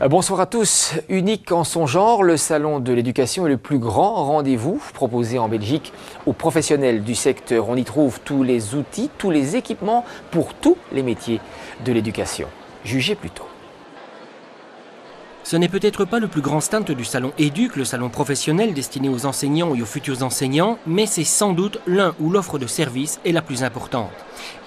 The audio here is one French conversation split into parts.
Bonsoir à tous. Unique en son genre, le Salon de l'éducation est le plus grand rendez-vous proposé en Belgique aux professionnels du secteur. On y trouve tous les outils, tous les équipements pour tous les métiers de l'éducation. Jugez plutôt. Ce n'est peut-être pas le plus grand stand du salon Éduc, le salon professionnel destiné aux enseignants et aux futurs enseignants, mais c'est sans doute l'un où l'offre de services est la plus importante.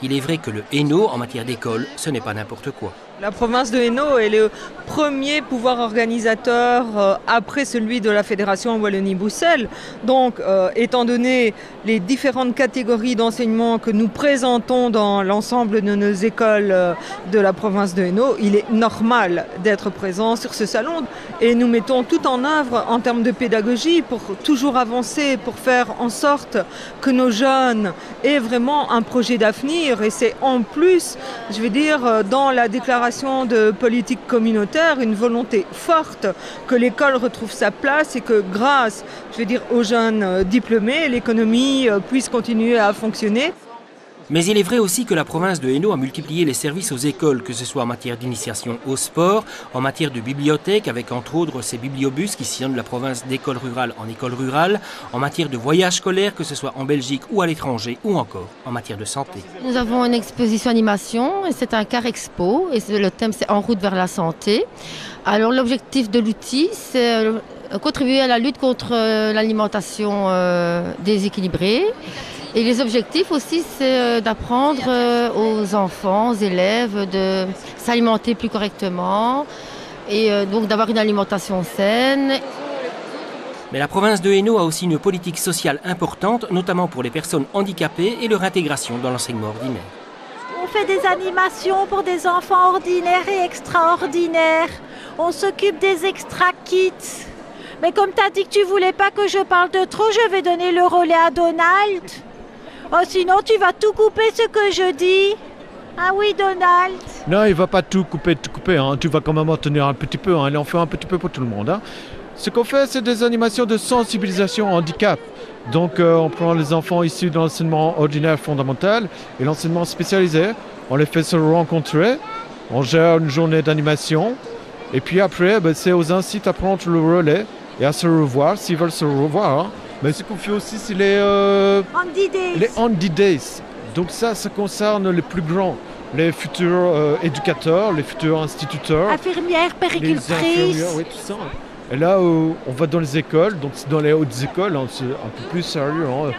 Il est vrai que le Hainaut, en matière d'école, ce n'est pas n'importe quoi. La province de Hainaut est le premier pouvoir organisateur après celui de la Fédération Wallonie-Bruxelles. Donc, étant donné les différentes catégories d'enseignement que nous présentons dans l'ensemble de nos écoles de la province de Hainaut, il est normal d'être présent sur ce salon. Et nous mettons tout en œuvre en termes de pédagogie pour toujours avancer, pour faire en sorte que nos jeunes aient vraiment un projet d'avenir. Et c'est en plus, je veux dire, dans la déclaration de politique communautaire, une volonté forte que l'école retrouve sa place et que grâce, je veux dire, aux jeunes diplômés, l'économie puisse continuer à fonctionner. Mais il est vrai aussi que la province de Hainaut a multiplié les services aux écoles, que ce soit en matière d'initiation au sport, en matière de bibliothèque, avec entre autres ces bibliobus qui sillonnent la province d'école rurale en école rurale, en matière de voyage scolaire, que ce soit en Belgique ou à l'étranger, ou encore en matière de santé. Nous avons une exposition animation, et c'est un car expo, et le thème c'est En route vers la santé. Alors l'objectif de l'outil, c'est contribuer à la lutte contre l'alimentation déséquilibrée. Et les objectifs aussi, c'est d'apprendre aux enfants, aux élèves de s'alimenter plus correctement et donc d'avoir une alimentation saine. Mais la province de Hainaut a aussi une politique sociale importante, notamment pour les personnes handicapées et leur intégration dans l'enseignement ordinaire. On fait des animations pour des enfants ordinaires et extraordinaires. On s'occupe des extra-kits. Mais comme tu as dit que tu voulais pas que je parle de trop, je vais donner le relais à Donald. Oh, sinon, tu vas tout couper ce que je dis. Ah oui, Donald. Non, il va pas tout couper. Hein. Tu vas quand même en tenir un petit peu. Hein. Il en fait un petit peu pour tout le monde. Hein. Ce qu'on fait, c'est des animations de sensibilisation au handicap. Donc, on prend les enfants issus de l'enseignement ordinaire fondamental et l'enseignement spécialisé. On les fait se rencontrer. On gère une journée d'animation. Et puis après, c'est aux incites à prendre le relais et à se revoir s'ils veulent se revoir. Hein. Mais ce qu'on fait aussi, c'est les Handy Days. Donc ça concerne les plus grands, les futurs éducateurs, les futurs instituteurs. Infirmières, péricultrices. Oui, tout ça. Et là, on va dans les écoles, donc c'est dans les hautes écoles, hein, c'est un peu plus sérieux. Hein.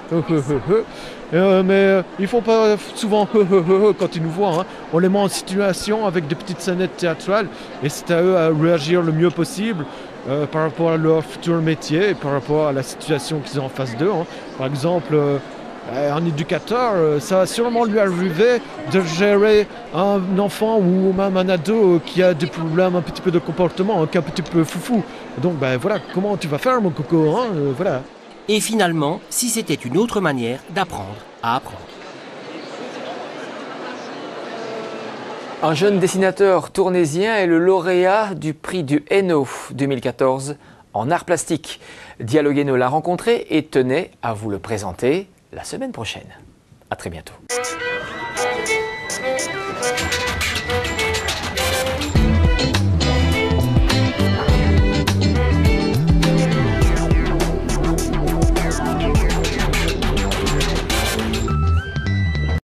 Mais ils ne font pas souvent quand ils nous voient. Hein. On les met en situation avec des petites scénettes théâtrales et c'est à eux à réagir le mieux possible. Par rapport à leur futur métier et par rapport à la situation qu'ils ont en face d'eux. Hein. Par exemple, un éducateur, ça va sûrement lui arriver de gérer un enfant ou même un ado qui a des problèmes un petit peu de comportement, qui est un petit peu foufou. Donc voilà, comment tu vas faire mon coco, hein, voilà. Et finalement, si c'était une autre manière d'apprendre à apprendre. Un jeune dessinateur tournaisien est le lauréat du prix du Hainaut 2014 en art plastique. Dialogue Hainaut l'a rencontré et tenait à vous le présenter la semaine prochaine. À très bientôt.